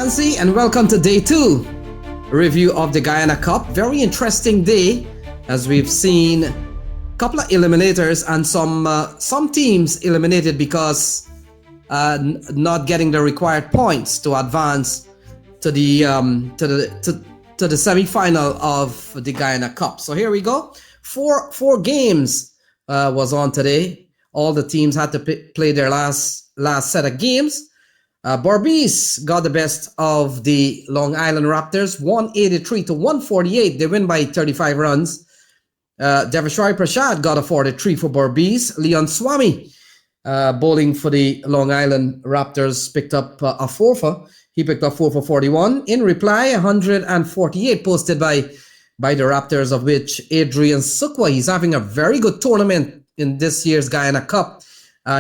Nancy, and welcome to day 2 review of the Guyana Cup. Very interesting day as we've seen a couple of eliminators and some teams eliminated because not getting the required points to advance to the semi-final of the Guyana Cup. So here we go. Four games was on today. All the teams had to play their last set of games. Berbice got the best of the Long Island Raptors, 183-148. They win by 35 runs. Devashwari Prasad got a 43 for Berbice. Leon Swami, bowling for the Long Island Raptors, picked up a 4 for. He picked up 4 for 41. In reply, 148 posted by the Raptors, of which Adrian Sukwa, he's having a very good tournament in this year's Guyana Cup.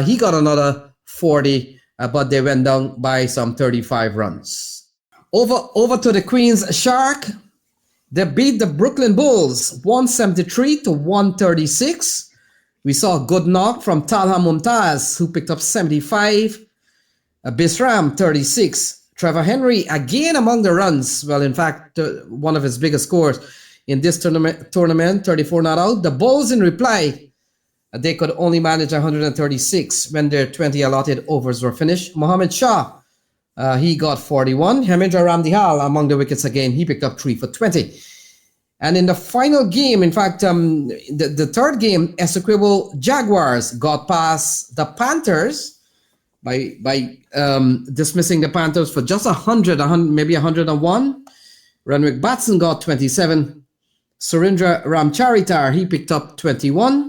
He got another 40. But they went down by some 35 runs. Over to the Queens Shark. They beat the Brooklyn Bulls 173-136. We saw a good knock from Talha Mumtaz, who picked up 75. Bisram 36. Trevor Henry again among the runs. Well, in fact, one of his biggest scores in this tournament, 34 not out. The Bulls in reply, they could only manage 136 when their 20 allotted overs were finished. Mohammed Shah, he got 41. Hemendra Ramdihal among the wickets again. He picked up 3 for 20. And in the final game, in fact, the third game, Essequibo Jaguars got past the Panthers by dismissing the Panthers for just 100, maybe 101. Renwick Batson got 27. Surendra Ramcharitar, he picked up 21.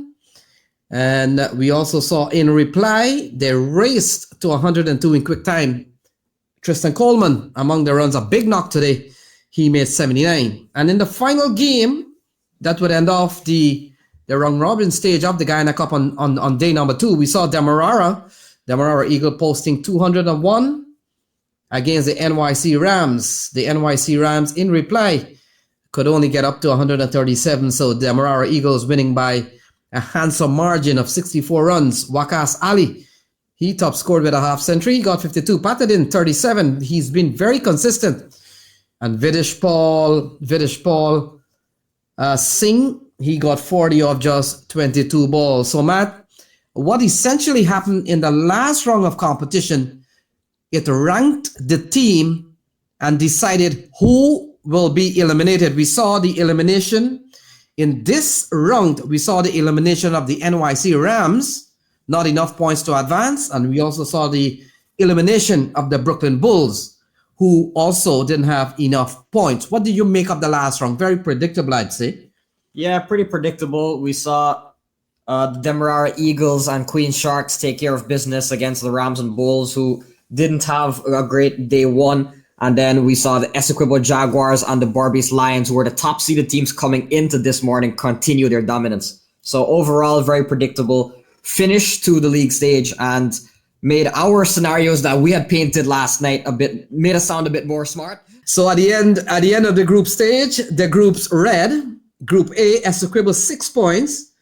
And we also saw in reply, they raced to 102 in quick time. Tristan Coleman among the runs, a big knock today. He made 79. And in the final game, that would end off the round robin stage of the Guyana Cup on day number 2. We saw Demerara Eagle posting 201 against the NYC Rams. The NYC Rams in reply could only get up to 137. So Demerara Eagles winning by a handsome margin of 64 runs. Waqas Ali, he top scored with a half century. He got 52. Patadin, 37. He's been very consistent. And Vidish Paul Singh, he got 40 of just 22 balls. So Matt, what essentially happened in the last round of competition, it ranked the team and decided who will be eliminated. We saw the elimination. In this round, we saw the elimination of the NYC Rams, not enough points to advance. And we also saw the elimination of the Brooklyn Bulls, who also didn't have enough points. What do you make of the last round? Very predictable, I'd say. Yeah, pretty predictable. We saw the Demerara Eagles and Queen Sharks take care of business against the Rams and Bulls, who didn't have a great day one. And then we saw the Essequibo Jaguars and the Berbice Lions, who were the top-seeded teams coming into this morning, continue their dominance. So overall, very predictable finish to the league stage and made our scenarios that we had painted last night made us sound a bit more smart. So at the end of the group stage, the groups read: Group A, Essequibo 6 points,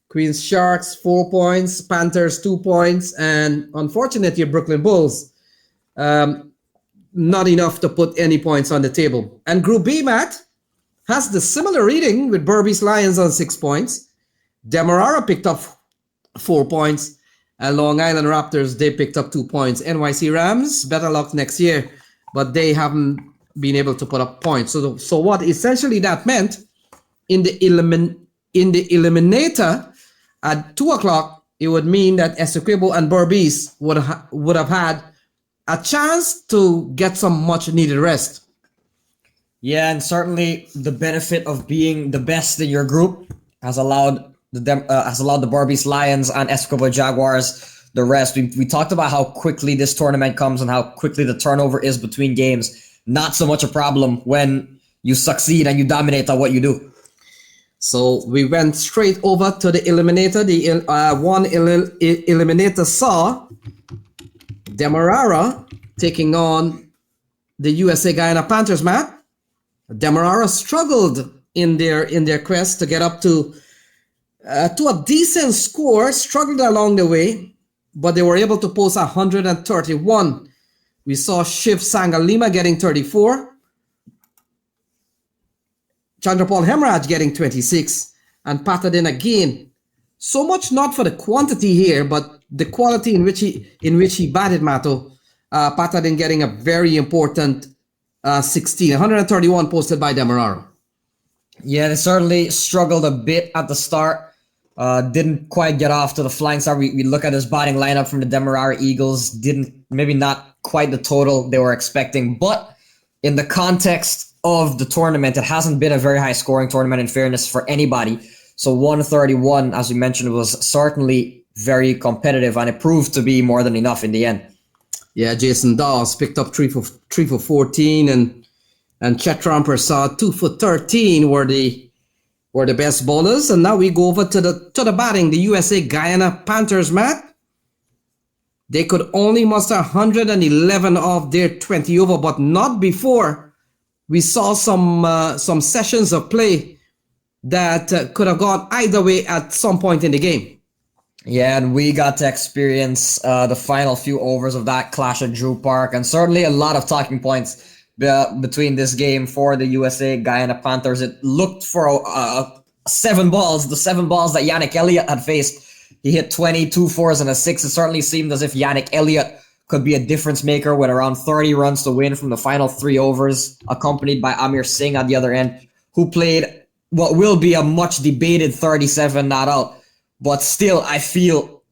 Queens Sharks 4 points, Panthers 2 points, and unfortunately, Brooklyn Bulls. Not enough to put any points on the table. And Group B, Matt, has the similar reading with Berbice Lions on 6 points. Demerara picked up 4 points. And Long Island Raptors, they picked up 2 points. NYC Rams, better luck next year. But they haven't been able to put up points. So what essentially that meant, in the eliminator at 2 o'clock, it would mean that Essequibo and Berbice would have had a chance to get some much needed rest. Yeah, and certainly the benefit of being the best in your group has allowed the Berbice Lions and Essequibo Jaguars the rest. We talked about how quickly this tournament comes and how quickly the turnover is between games. Not so much a problem when you succeed and you dominate at what you do. So we went straight over to the eliminator. The eliminator saw Demerara taking on the USA Guyana Panthers, Matt. Demerara struggled in their quest to get up to a decent score, struggled along the way, but they were able to post 131 We saw Shiv Sangalima getting 34. Chandrapal Hemraj getting 26. And Patadin again. So much not for the quantity here, but the quality in which he batted, Mato. Patadin getting a very important 16. 131 posted by Demerara. Yeah, they certainly struggled a bit at the start. Didn't quite get off to the flying start. We look at his batting lineup from the Demerara Eagles. Maybe not quite the total they were expecting. But in the context of the tournament, it hasn't been a very high scoring tournament in fairness for anybody. So 131, as we mentioned, was certainly very competitive, and it proved to be more than enough in the end. Yeah, Jason Dawes picked up 3 for 14, and Chetram Prasad 2 for 13 were the best bowlers. And now we go over to the batting. The USA Guyana Panthers, Matt. They could only muster 111 of their 20 over, but not before we saw some sessions of play that could have gone either way at some point in the game. Yeah, and we got to experience the final few overs of that clash at Drew Park, and certainly a lot of talking points between this game for the USA Guyana Panthers. It looked for 7 balls, the 7 balls that Yannick Elliott had faced. He hit 22 fours and a 6. It certainly seemed as if Yannick Elliott could be a difference maker with around 30 runs to win from the final 3 overs, accompanied by Amir Singh at the other end, who played what will be a much debated 37 not out. But still, I feel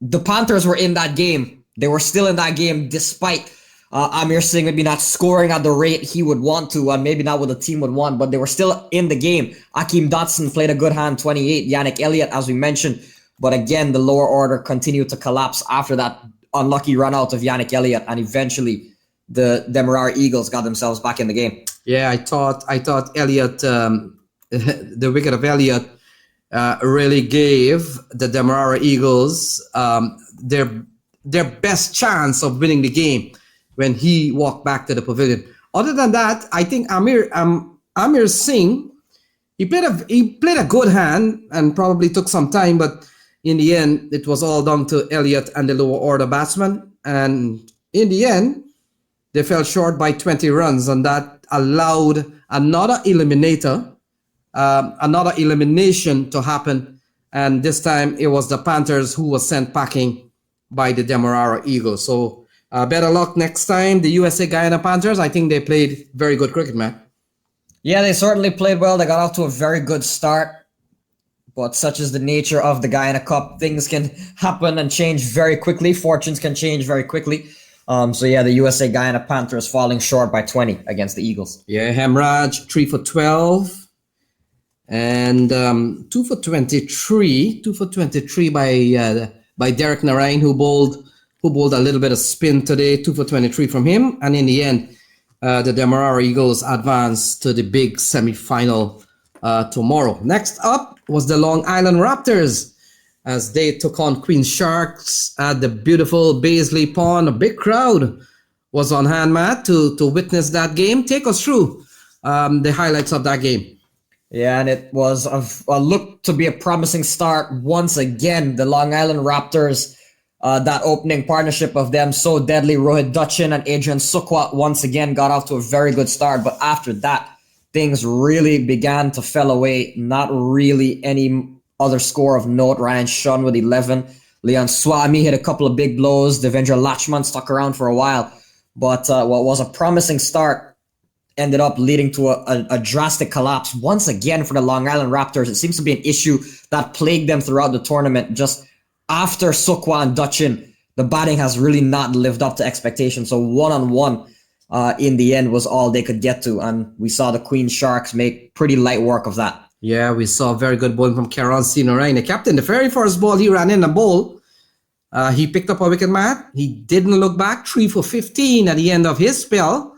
the Panthers were in that game. They were still in that game despite Amir Singh maybe not scoring at the rate he would want to, and maybe not what the team would want, but they were still in the game. Akeem Dotson played a good hand, 28. Yannick Elliott, as we mentioned. But again, the lower order continued to collapse after that unlucky run out of Yannick Elliott, and eventually the Demerara Eagles got themselves back in the game. Yeah, I thought Elliott, the wicket of Elliott, really gave the Demerara Eagles their best chance of winning the game when he walked back to the pavilion. Other than that, I think Amir Singh, he played a good hand and probably took some time, but in the end, it was all down to Elliott and the lower order batsmen. And in the end, they fell short by 20 runs, and that allowed another elimination to happen. And this time, it was the Panthers who was sent packing by the Demerara Eagles. So better luck next time. The USA Guyana Panthers, I think they played very good cricket, man. Yeah, they certainly played well. They got off to a very good start. But such is the nature of the Guyana Cup. Things can happen and change very quickly. Fortunes can change very quickly. So yeah, the USA Guyana Panthers falling short by 20 against the Eagles. Yeah, Hemraj 3 for 12. And 2 for 23. 2 for 23 by Derek Narain, who bowled a little bit of spin today. 2 for 23 from him. And in the end, the Demerara Eagles advanced to the big semi-final tomorrow. Next up was the Long Island Raptors as they took on Queen Sharks at the beautiful Baisley Pond. A big crowd was on hand, Matt, to witness that game. Take us through the highlights of that game. Yeah, and it was a look to be a promising start once again. The Long Island Raptors, that opening partnership of them so deadly, Rohit Dutchin and Adrian Sukwa, once again got off to a very good start. But after that, things really began to fell away. Not really any other score of note. Ryan Shun with 11. Leon Swami hit a couple of big blows. Devendra Lachman stuck around for a while. But what was a promising start ended up leading to a drastic collapse once again for the Long Island Raptors. It seems to be an issue that plagued them throughout the tournament. Just after Sukwa and Dutchin, the batting has really not lived up to expectations. So one-on-one, in the end, was all they could get to. And we saw the Queen Sharks make pretty light work of that. Yeah, we saw very good bowling from Karan Sinorain. The captain, the very first ball he ran in the bowl, he picked up a wicket, Matt. He didn't look back. 3 for 15 at the end of his spell.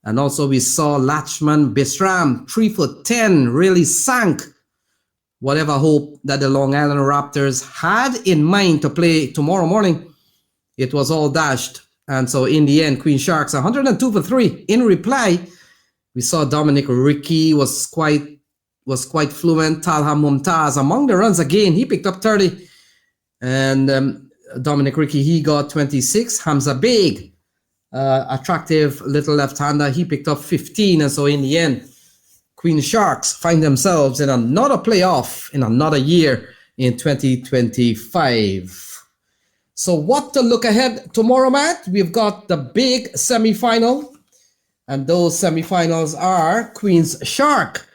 And also we saw Lachman Bisram, 3 for 10, really sank whatever hope that the Long Island Raptors had in mind to play tomorrow morning. It was all dashed. And so in the end, Queen Sharks 102 for 3. In reply, we saw Dominic Rickey was quite fluent. Talha Mumtaz among the runs again. He picked up 30. And Dominic Rickey, he got 26. Hamza Beg attractive little left-hander. He picked up 15, and so in the end, Queen Sharks find themselves in another playoff in another year in 2025. So what to look ahead tomorrow, Matt? We've got the big semi-final, and those semi-finals are Queen's Shark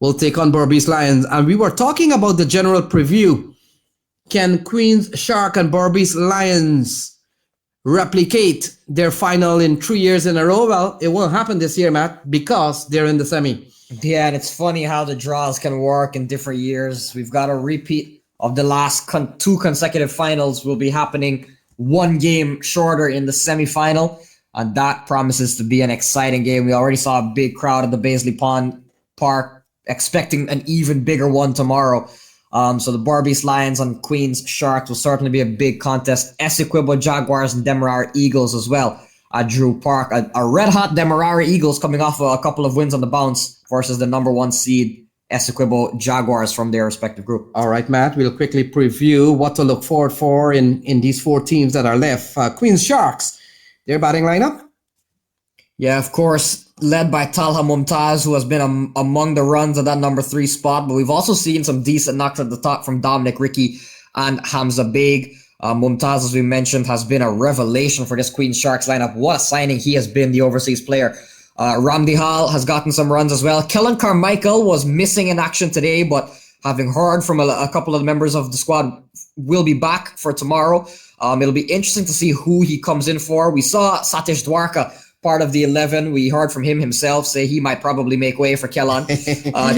will take on Berbice Lions, and we were talking about the general preview. Can Queen's Shark and Berbice Lions replicate their final in 3 years in a row? Well, it won't happen this year, Matt, because they're in the semi. Yeah, and it's funny how the draws can work in different years. We've got a repeat of the last two consecutive finals will be happening one game shorter in the semifinal, and that promises to be an exciting game. We already saw a big crowd at the Baisley Pond Park, expecting an even bigger one tomorrow. So the Berbice Lions and Queen's Sharks will certainly be a big contest. Essequibo Jaguars and Demerara Eagles as well at Drew Park. A red-hot Demerara Eagles coming off a couple of wins on the bounce versus the number one seed Essequibo Jaguars from their respective group. All right, Matt, we'll quickly preview what to look forward for in these four teams that are left. Queen's Sharks, their batting lineup? Yeah, of course, led by Talha Mumtaz, who has been among the runs at that number 3 spot, but we've also seen some decent knocks at the top from Dominic Ricky and Hamza Baig. Mumtaz, as we mentioned, has been a revelation for this Queen's Sharks lineup. What a signing he has been, the overseas player. Ramdi Hall has gotten some runs as well. Kellen Carmichael was missing in action today, but having heard from a couple of the members of the squad, will be back for tomorrow. It'll be interesting to see who he comes in for. We saw Satish Dwarka, part of the 11. We heard from him himself say he might probably make way for Kellan.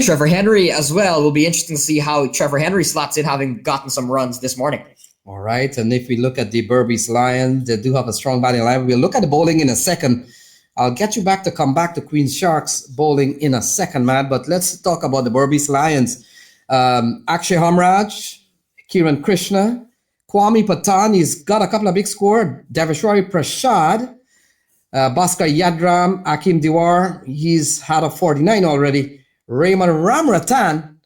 Trevor Henry as well. Will be interesting to see how Trevor Henry slots in, having gotten some runs this morning. All right, and if we look at the Berbice Lions, they do have a strong batting line. We'll look at the bowling in a second. I'll get you back to come back to Queen's Sharks bowling in a second, Matt, but let's talk about the Berbice Lions. Akshay Hamraj, Kiran Krishna, Kwame Patan, he's got a couple of big scores. Devashwari Prasad, Bhaskar Yadram, Akim Diwar, he's had a 49 already. Raymond Ramratan,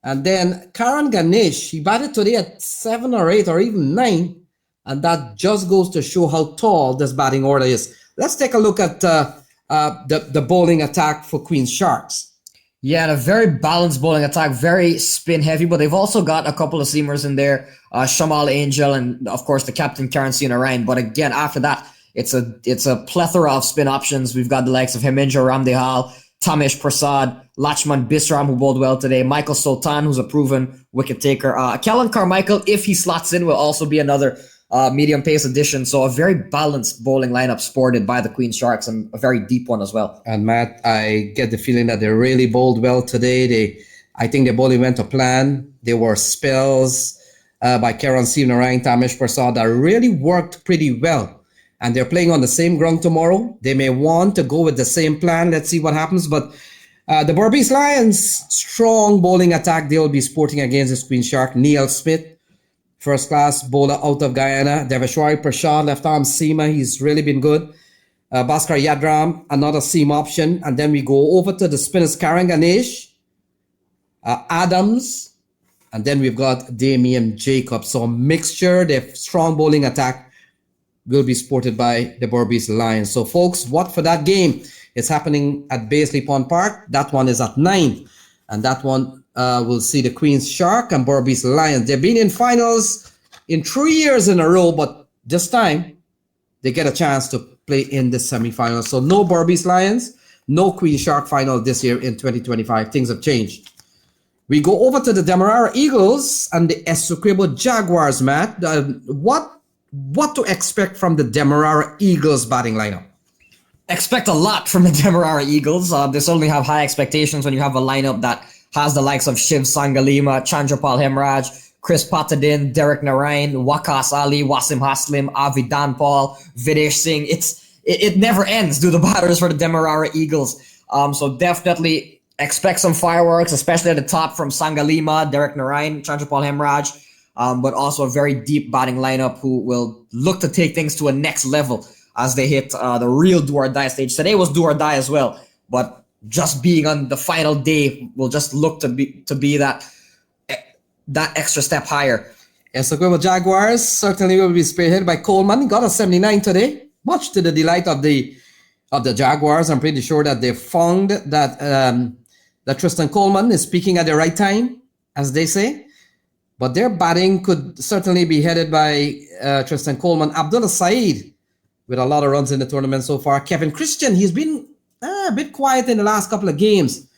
and then Karan Ganesh, he batted today at 7 or 8 or even 9, and that just goes to show how tall this batting order is. Let's take a look at the bowling attack for Queen's Sharks. Yeah, and a very balanced bowling attack, very spin heavy, but they've also got a couple of seamers in there, Shamal Angel and of course the captain Karen Ryan. But again, after that, it's a plethora of spin options. We've got the likes of Hemendra Ramdehal, Tamesh Prasad, Lachman Bisram, who bowled well today, Michael Sultan, who's a proven wicket taker. Kellen Carmichael, if he slots in, will also be another medium pace addition. So a very balanced bowling lineup sported by the Queen Sharks, and a very deep one as well. And Matt, I get the feeling that they really bowled well today. I think the bowling went to plan. There were spells by Karen Ryan, Tamesh Prasad that really worked pretty well. And they're playing on the same ground tomorrow. They may want to go with the same plan. Let's see what happens. But the Berbice Lions, strong bowling attack. They will be sporting against this Queen Shark. Neil Smith, first class bowler out of Guyana. Devashwari Prasad, left arm seamer. He's really been good. Bhaskar Yadram, another seam option. And then we go over to the spinners, Karan Ganesh, Adams, and then we've got Damian Jacob. So a mixture, the strong bowling attack will be sported by the Berbice Lions. So folks, what for that game? It's happening at Baisley Pond Park. That one is at 9. And that one will see the Queen's Shark and Berbice Lions. They've been in finals in 3 years in a row, but this time they get a chance to play in the semifinals. So no Berbice Lions, no Queen's Shark final this year in 2025. Things have changed. We go over to the Demerara Eagles and the Essequibo Jaguars, Matt. What to expect from the Demerara Eagles batting lineup? Expect a lot from the Demerara Eagles. They certainly have high expectations when you have a lineup that has the likes of Shiv Sangalima, Chandrapal Hemraj, Chris Patadin, Derek Narayan, Wakas Ali, Wasim Haslim, Avi Danpal, Videsh Singh. It never ends, do the batters for the Demerara Eagles. So definitely expect some fireworks, especially at the top from Sangalima, Derek Narayan, Chandrapal Hemraj. But also a very deep batting lineup who will look to take things to a next level as they hit the real do-or-die stage. Today was do-or-die as well, but just being on the final day will just look to be that extra step higher. Essequibo Jaguars certainly will be spearheaded by Coleman. He got a 79 today. much to the delight of the Jaguars. I'm pretty sure that they found that Tristan Coleman is speaking at the right time, as they say. But their batting could certainly be headed by Tristan Coleman. Abdullah Saeed, with a lot of runs in the tournament so far. Kevin Christian, he's been a bit quiet in the last couple of games.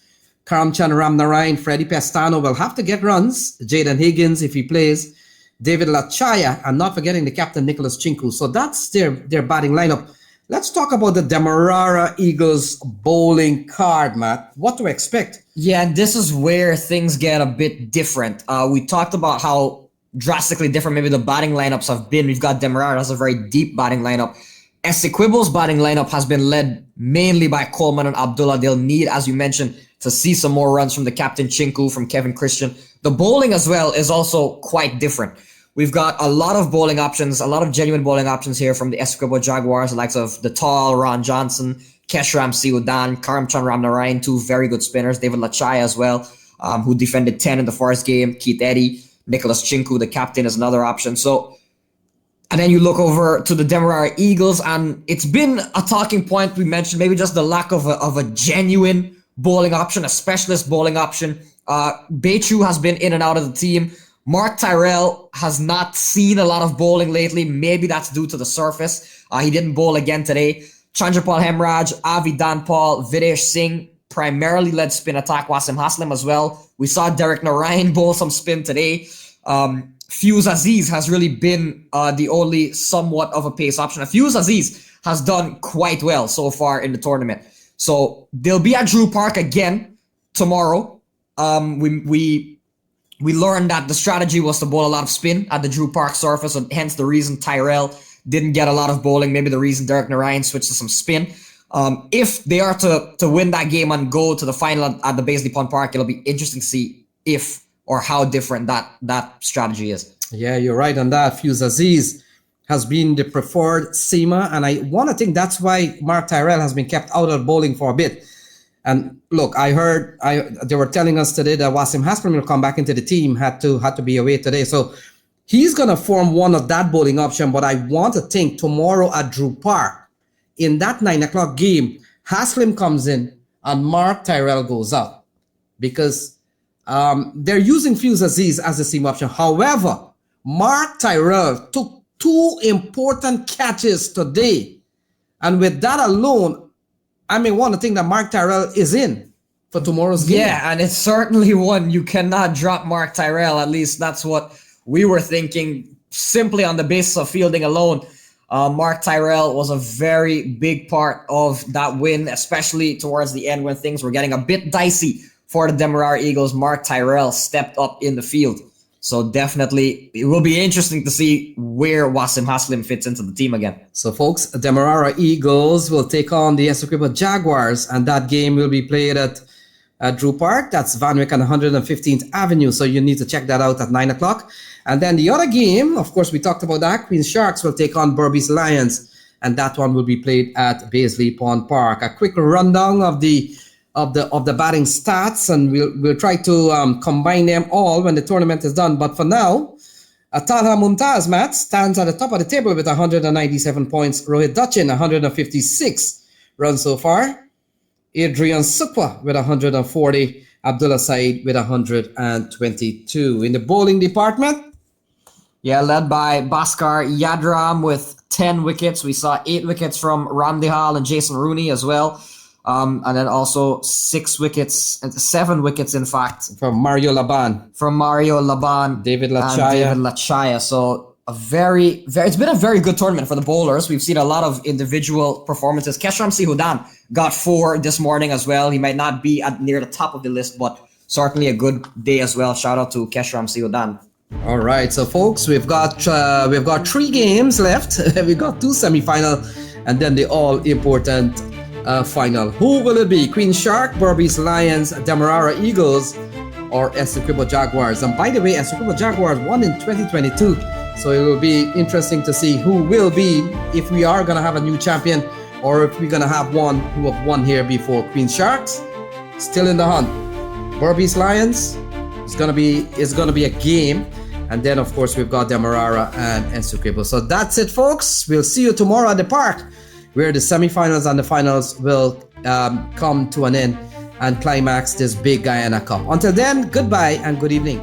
Karamchand Ramnarine, Freddie Pestano will have to get runs. Jaden Higgins, if he plays. David Lachaya, and not forgetting the captain, Nicholas Chinku. So that's their batting lineup. Let's talk about the Demerara Eagles bowling card, Matt. What to expect? Yeah, and this is where things get a bit different. We talked about how drastically different maybe the batting lineups have been. We've got Demerara has a very deep batting lineup. Essequibo's batting lineup has been led mainly by Coleman and Abdullah. They'll need, as you mentioned, to see some more runs from the captain Chinku, from Kevin Christian. The bowling as well is also quite different. We've got a lot of bowling options, a lot of genuine bowling options here from the Essequibo Jaguars, the likes of the tall Ron Johnson, Keshram Siudan, Karamchand Ramnarine, two very good spinners, David Lachaya as well, who defended 10 in the first game, Keith Eddy, Nicholas Chinku, the captain, is another option. So, and then you look over to the Demerara Eagles, and it's been a talking point. We mentioned maybe just the lack of a genuine bowling option, a specialist bowling option. Beichu has been in and out of the team. Mark Tyrrell has not seen a lot of bowling lately. Maybe that's due to the surface. He didn't bowl again today. Chandrapal Hemraj, Avi Danpal, Videsh Singh primarily led spin attack. Wasim Haslam as well. We saw Derek Narayan bowl some spin today. Fuse Aziz has really been the only somewhat of a pace option. Fuse Aziz has done quite well so far in the tournament. So they'll be at Drew Park again tomorrow. We learned that the strategy was to bowl a lot of spin at the Drew Park surface, and hence the reason Tyrrell didn't get a lot of bowling. Maybe the reason Derek Narayan switched to some spin. If they are to win that game and go to the final at the Baisley Pond Park, it'll be interesting to see if or how different that strategy is. Yeah, you're right on that. Fuse Aziz has been the preferred seamer, and I want to think that's why Mark Tyrrell has been kept out of bowling for a bit. And look, I heard they were telling us today that Wasim Haslam will come back into the team, had to be away today. So he's going to form one of that bowling option, but I want to think tomorrow at Drew Park, in that 9 o'clock game, Haslam comes in and Mark Tyrrell goes out, because they're using Fuse Aziz as the seam option. However, Mark Tyrrell took 2 important catches today. And with that alone, I may want to think that Mark Tyrrell is in for tomorrow's game. Yeah, and it's certainly one you cannot drop Mark Tyrrell. At least that's what we were thinking, simply on the basis of fielding alone. Mark Tyrrell was a very big part of that win, especially towards the end when things were getting a bit dicey for the Demerara Eagles. Mark Tyrrell stepped up in the field. So definitely, it will be interesting to see where Wasim Haslam fits into the team again. So folks, Demerara Eagles will take on the Essequibo Jaguars, and that game will be played at Drew Park. That's Van Wyck and 115th Avenue. So you need to check that out at 9 o'clock. And then the other game, of course, we talked about that. Queen's Sharks will take on Berbice Lions, and that one will be played at Baisley Pond Park. A quick rundown of the batting stats, and we'll try to combine them all when the tournament is done. But for now, Talha Mumtaz, Matt, stands at the top of the table with 197 points. Rohit Dachin, 156 runs so far. Adrian Supwa with 140. Abdullah Saeed with 122. In the bowling department, led by Bhaskar Yadram with 10 wickets. We saw 8 wickets from Ramdihal and Jason Rooney as well. And then also 7 wickets, in fact, from Mario Laban. David Lachaya. So it's been a very good tournament for the bowlers. We've seen a lot of individual performances. Keshram Sihudan got 4 this morning as well. He might not be near the top of the list, but certainly a good day as well. Shout out to Keshram Sihudan. All right, so folks, we've got 3 games left. We've got 2 semi-final, and then the all-important final. Who will it be? Queen Shark, Berbice Lions, Demerara Eagles, or Essequibo Jaguars? And by the way, Essequibo Jaguars won in 2022, so it will be interesting to see who will be, if we are going to have a new champion, or if we're going to have one who have won here before. Queen Sharks still in the hunt. Berbice Lions is going to be a game, And then, of course, we've got Demerara and Essequibo. So that's it, folks. We'll see you tomorrow at the park, where the semifinals and the finals will come to an end and climax this big Guyana Cup. Until then, goodbye and good evening.